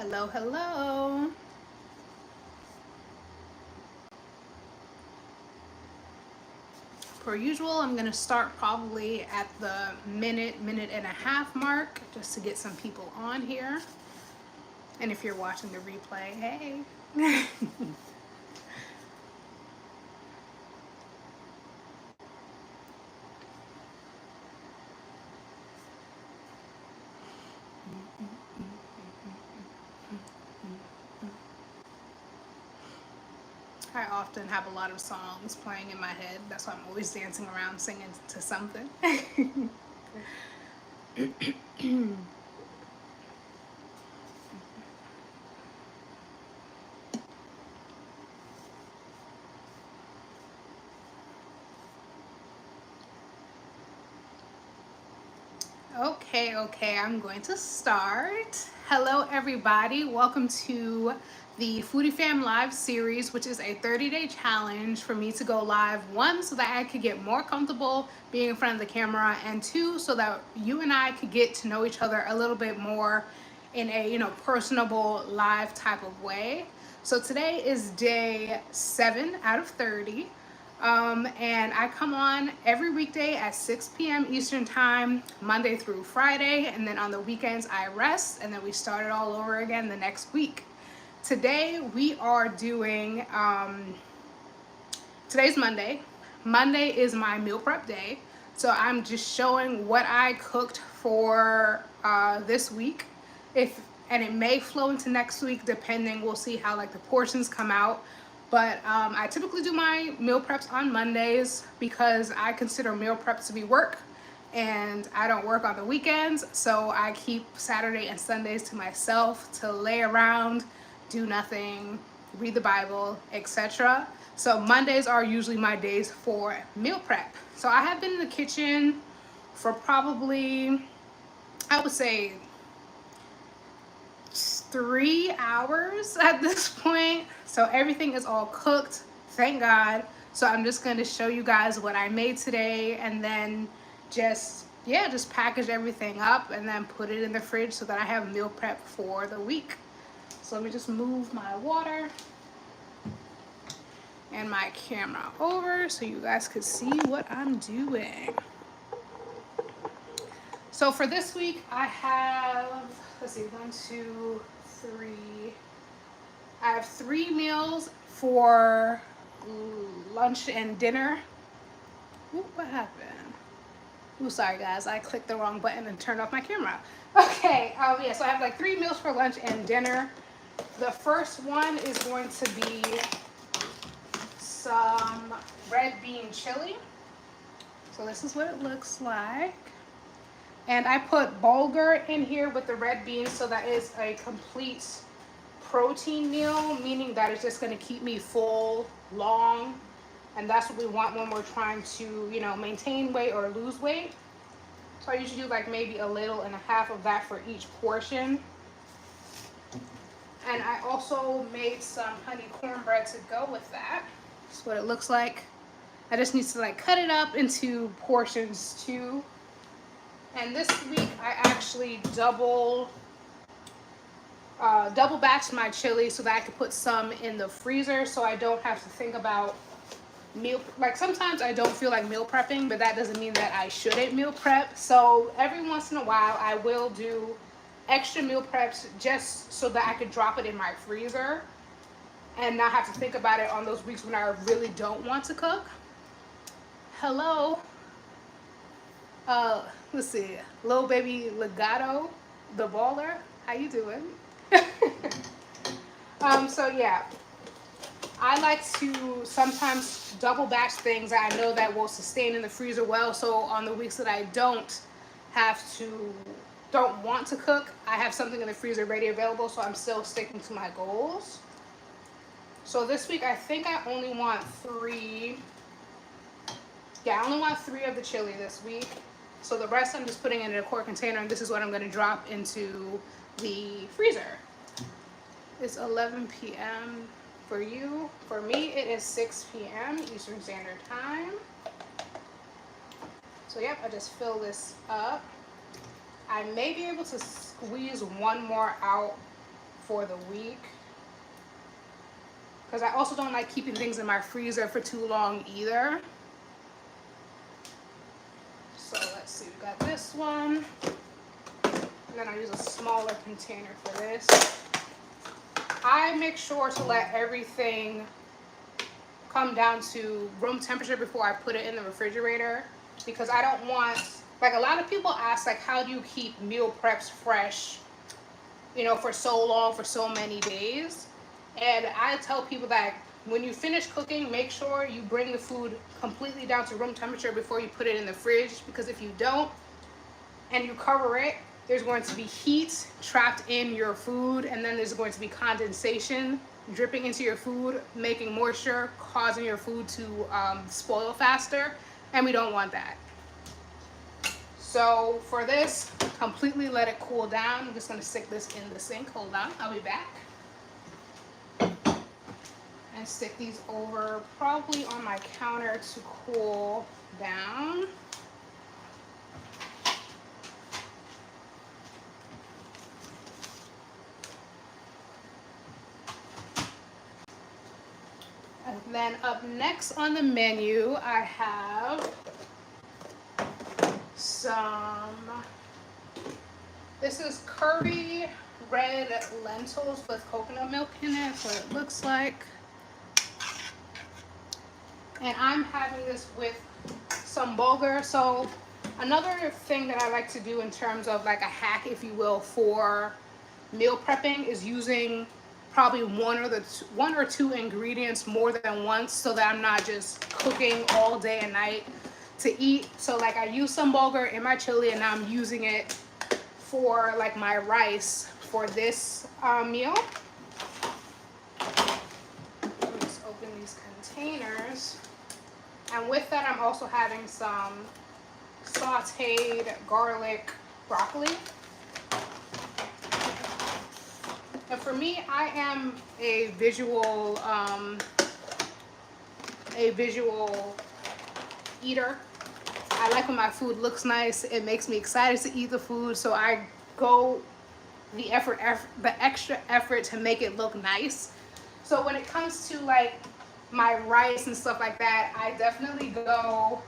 Hello, hello. Per usual, I'm gonna start probably at the minute and a half mark just to get some people on here. And if you're watching the replay, hey. I often have a lot of songs playing in my head. That's why I'm always dancing around singing to something. Okay, I'm going to start. Hello, everybody. Welcome to the Foodie Fam Live series, which is a 30-day challenge for me to go live. One, so that I could get more comfortable being in front of the camera, and two, so that you and I could get to know each other a little bit more in a, personable live type of way. So today is day 7 out of 30. And I come on every weekday at 6 p.m. Eastern time, Monday through Friday, and then on the weekends I rest, and then we start it all over again the next week. Today we are doing, today's Monday. Monday is my meal prep day, so I'm just showing what I cooked for this week. And it may flow into next week depending, we'll see how like the portions come out. But I typically do my meal preps on Mondays because I consider meal preps to be work, and I don't work on the weekends. So I keep Saturday and Sundays to myself to lay around, do nothing, read the Bible, etc. So Mondays are usually my days for meal prep. So I have been in the kitchen for probably, I would say, 3 hours at this point. So everything is all cooked, thank God. So I'm just going to show you guys what I made today, and then just package everything up and then put it in the fridge so that I have meal prep for the week. So let me just move my water and my camera over so you guys could see what I'm doing. So for this week, I have, let's see, 1, 2, 3. I have 3 meals for lunch and dinner. Ooh, what happened? Ooh, sorry guys, I clicked the wrong button and turned off my camera. Okay, yeah, so I have like 3 meals for lunch and dinner. The first one is going to be some red bean chili. So this is what it looks like. And I put bulgur in here with the red beans, so that is a complete protein meal, meaning that it's just going to keep me full long, and that's what we want when we're trying to, maintain weight or lose weight. So I usually do like maybe a little and a half of that for each portion. And I also made some honey cornbread to go with that. That's what it looks like. I just need to like cut it up into portions too. And this week I actually double batched my chili so that I could put some in the freezer, so I don't have to think about like sometimes I don't feel like meal prepping, but that doesn't mean that I shouldn't meal prep. So every once in a while I will do extra meal preps just so that I could drop it in my freezer and not have to think about it on those weeks when I really don't want to cook. Hello. Let's see, little baby Legato, the baller. How you doing? So yeah, I like to sometimes double batch things that I know that will sustain in the freezer well. So on the weeks that I don't want to cook, I have something in the freezer ready available. So I'm still sticking to my goals. So this week I think I only want 3. Yeah, I only want 3 of the chili this week. So the rest I'm just putting in a quart container, and this is what I'm going to drop into the freezer. It's 11 p.m. for you. For me, it is 6 p.m. Eastern Standard Time. So yep, I just fill this up. I may be able to squeeze one more out for the week. Because I also don't like keeping things in my freezer for too long either. So let's see, we got this one. And then I use a smaller container for this. I make sure to let everything come down to room temperature before I put it in the refrigerator, because I don't want, like, a lot of people ask, like, how do you keep meal preps fresh, you know, for so long, for so many days? And I tell people that when you finish cooking, make sure you bring the food completely down to room temperature before you put it in the fridge, because if you don't and you cover it, there's going to be heat trapped in your food, and then there's going to be condensation dripping into your food, making moisture, causing your food to spoil faster, and we don't want that. So for this, completely let it cool down. I'm just going to stick this in the sink. Hold on, I'll be back. And stick these over probably on my counter to cool down. And then up next on the menu, I have this is curry red lentils with coconut milk in it. That's what it looks like. And I'm having this with some bulgur. So another thing that I like to do in terms of like a hack, if you will, for meal prepping is using probably one or two ingredients more than once, so that I'm not just cooking all day and night to eat. So like I use some bulgur in my chili, and now I'm using it for like my rice for this meal. Let me just open these containers. And with that, I'm also having some sauteed garlic broccoli. And for me, I am a visual eater. I like when my food looks nice. It makes me excited to eat the food, so I go the extra effort to make it look nice. So when it comes to like my rice and stuff like that, I definitely go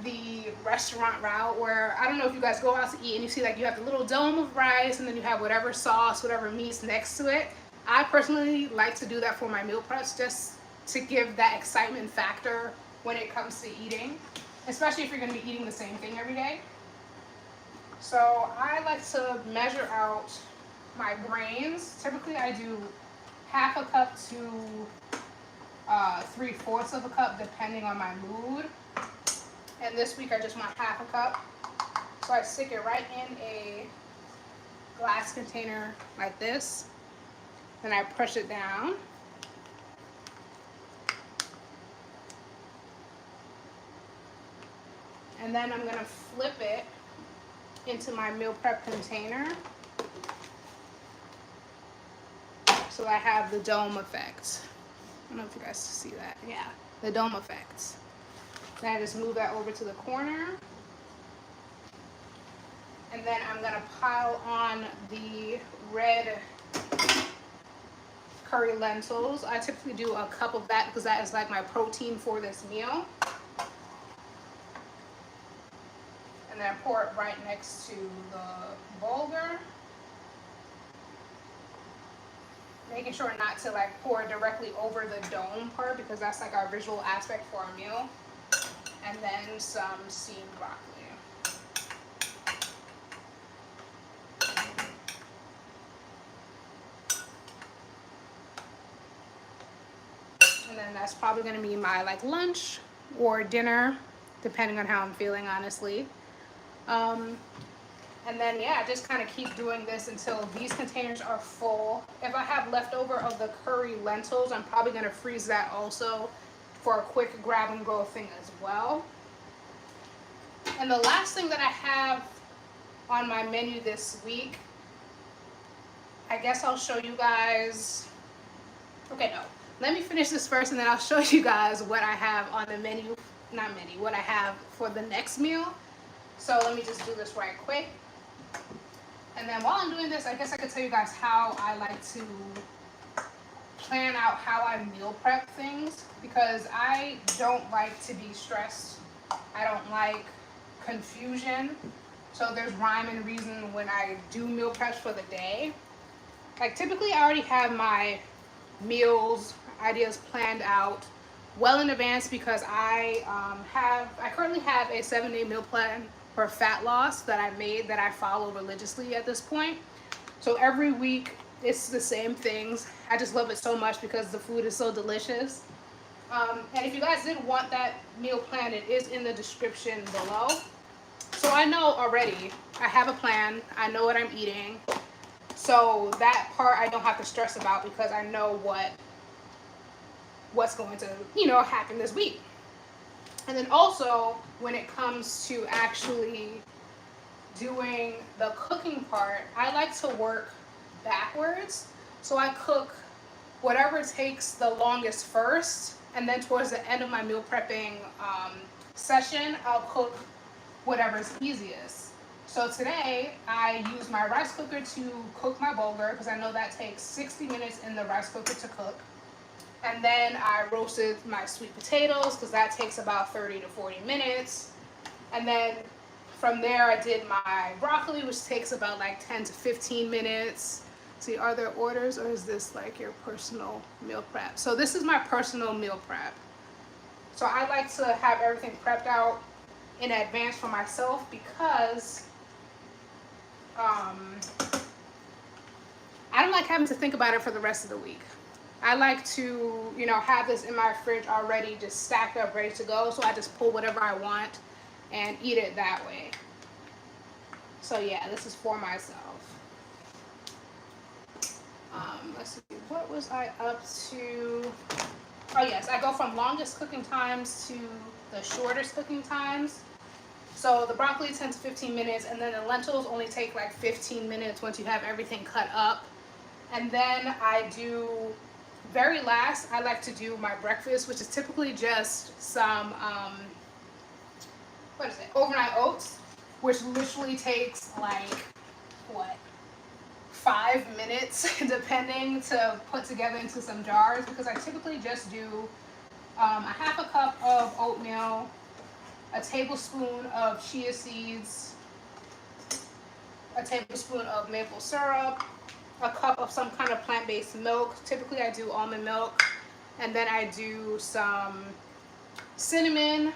the restaurant route, where I don't know if you guys go out to eat and you see like you have the little dome of rice and then you have whatever sauce, whatever meat's next to it. I personally like to do that for my meal preps, just to give that excitement factor when it comes to eating, especially if you're going to be eating the same thing every day. So I like to measure out my grains. Typically I do half a cup to 3/4 of a cup, depending on my mood. And this week I just want half a cup. So I stick it right in a glass container like this. Then I push it down. And then I'm gonna flip it into my meal prep container, so I have the dome effect. I don't know if you guys see that. Yeah, the dome effect. Then I just move that over to the corner. And then I'm gonna pile on the red curry lentils. I typically do a cup of that because that is like my protein for this meal. And then I pour it right next to the bulgur. Making sure not to like pour directly over the dome part, because that's like our visual aspect for our meal. And then some steamed broccoli. And then that's probably gonna be my like lunch or dinner, depending on how I'm feeling, honestly. And then yeah, just kind of keep doing this until these containers are full. If I have leftover of the curry lentils, I'm probably gonna freeze that also for a quick grab and go thing as well. And the last thing that I have on my menu this week, I guess I'll show you guys. Okay, no, let me finish this first and then I'll show you guys what I have on the menu, what I have for the next meal. So let me just do this right quick. And then while I'm doing this, I guess I could tell you guys how I like to plan out how I meal prep things, because I don't like to be stressed. I don't like confusion. So there's rhyme and reason when I do meal preps for the day. Like typically I already have my meals ideas planned out well in advance, because I currently have a 7-day meal plan for fat loss that I made, that I follow religiously at this point. So every week it's the same things. I just love it so much because the food is so delicious. And if you guys did want that meal plan, it is in the description below. So I know already, I have a plan, I know what I'm eating. So that part I don't have to stress about, because I know what's going to, happen this week. And then also, when it comes to actually doing the cooking part, I like to work backwards. So I cook whatever takes the longest first, and then towards the end of my meal prepping session, I'll cook whatever's easiest. So today, I use my rice cooker to cook my bulgur, because I know that takes 60 minutes in the rice cooker to cook. And then I roasted my sweet potatoes, because that takes about 30 to 40 minutes. And then from there, I did my broccoli, which takes about like 10 to 15 minutes. See, are there orders, or is this like your personal meal prep? So this is my personal meal prep. So I like to have everything prepped out in advance for myself, because I don't like having to think about it for the rest of the week. I like to, have this in my fridge already, just stacked up, ready to go. So I just pull whatever I want and eat it that way. So yeah, this is for myself. Let's see, what was I up to? Oh yes, I go from longest cooking times to the shortest cooking times. So the broccoli 10 to 15 minutes, and then the lentils only take like 15 minutes once you have everything cut up. And then I do, very last, I like to do my breakfast, which is typically just some, overnight oats, which literally takes like, 5 minutes, depending, to put together into some jars, because I typically just do a half a cup of oatmeal, a tablespoon of chia seeds, a tablespoon of maple syrup, a cup of some kind of plant-based milk. Typically I do almond milk, and then I do some cinnamon,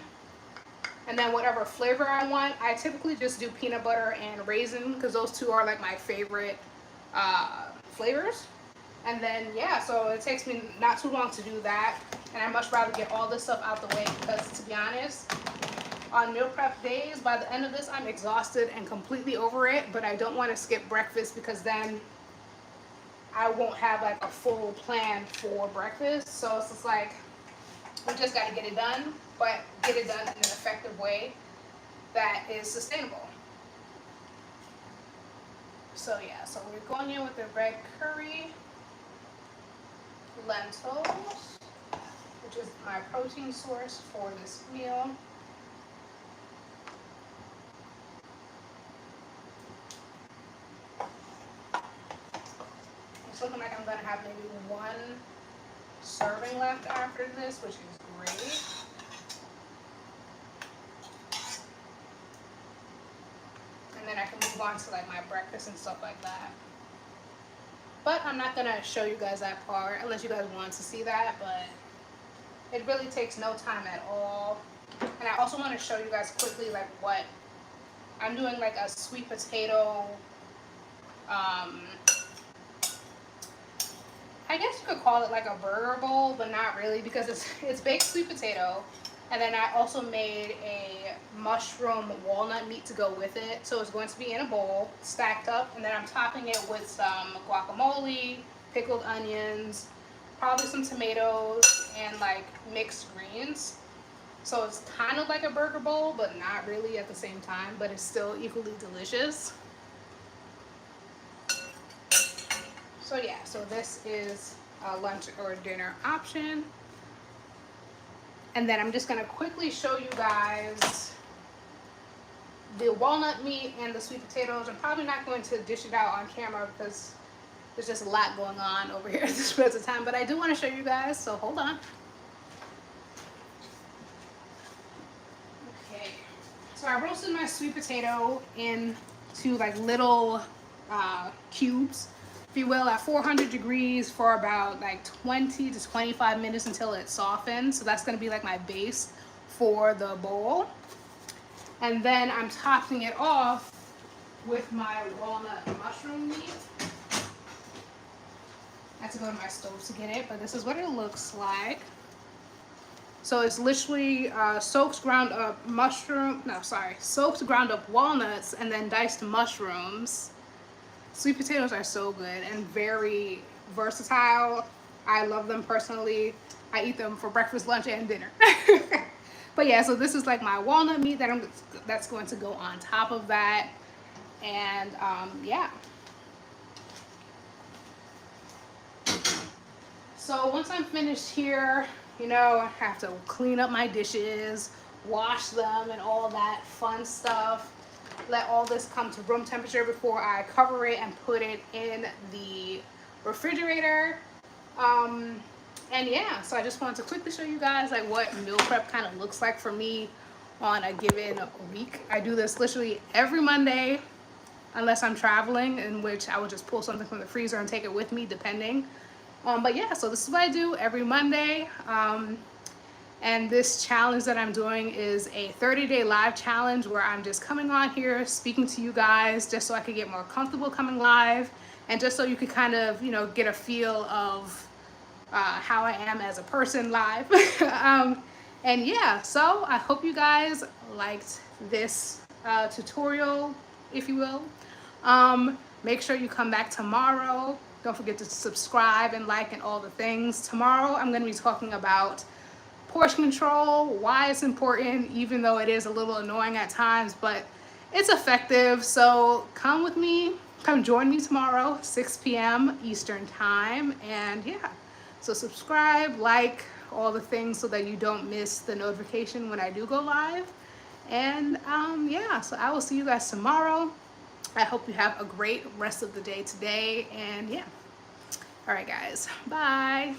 and then whatever flavor I want. I typically just do peanut butter and raisin, because those two are like my favorite flavors. And then yeah, so it takes me not too long to do that, and I much rather get all this stuff out the way, because to be honest, on meal prep days, by the end of this, I'm exhausted and completely over it. But I don't want to skip breakfast, because then I won't have like a full plan for breakfast. So it's just like, we just got to get it done, but get it done in an effective way that is sustainable. So yeah, so we're going in with the red curry, lentils, which is my protein source for this meal. It's looking like I'm gonna have maybe 1 serving left after this, which is great. And then I can move on to like my breakfast and stuff like that. But I'm not gonna show you guys that part unless you guys want to see that, but it really takes no time at all. And I also want to show you guys quickly like what I'm doing, like a sweet potato, I guess you could call it like a burger bowl, but not really, because it's baked sweet potato. And then I also made a mushroom walnut meat to go with it. So it's going to be in a bowl, stacked up, and then I'm topping it with some guacamole, pickled onions, probably some tomatoes, and like mixed greens. So it's kind of like a burger bowl, but not really at the same time, but it's still equally delicious. So yeah, so this is a lunch or dinner option. And then I'm just gonna quickly show you guys the walnut meat and the sweet potatoes. I'm probably not going to dish it out on camera because there's just a lot going on over here at this present time, but I do want to show you guys, so hold on. Okay, so I roasted my sweet potato into like little cubes, if you will, at 400 degrees for about like 20 to 25 minutes until it softens. So that's going to be like my base for the bowl. And then I'm topping it off with my walnut mushroom meat. I have to go to my stove to get it, but this is what it looks like. So it's literally soaked ground up walnuts and then diced mushrooms. Sweet potatoes are so good and very versatile. I love them personally. I eat them for breakfast, lunch, and dinner. But yeah, so this is like my walnut meat that's going to go on top of that. And yeah. So once I'm finished here, you know, I have to clean up my dishes, wash them and all that fun stuff. Let all this come to room temperature before I cover it and put it in the refrigerator. And yeah, so I just wanted to quickly show you guys like what meal prep kind of looks like for me on a given week. I do this literally every Monday, unless I'm traveling, in which I would just pull something from the freezer and take it with me, depending. But yeah, so this is what I do every Monday. And this challenge that I'm doing is a 30-day live challenge where I'm just coming on here, speaking to you guys, just so I could get more comfortable coming live, and just so you could kind of, you know, get a feel of how I am as a person live. And yeah, so I hope you guys liked this tutorial, if you will. Make sure you come back tomorrow. Don't forget to subscribe and like and all the things. Tomorrow I'm going to be talking about portion control, why it's important, even though it is a little annoying at times, but it's effective. So come with me, come join me tomorrow, 6 p.m. Eastern time. And yeah, so subscribe, like, all the things so that you don't miss the notification when I do go live. And yeah, so I will see you guys tomorrow. I hope you have a great rest of the day today. And yeah, all right guys, bye.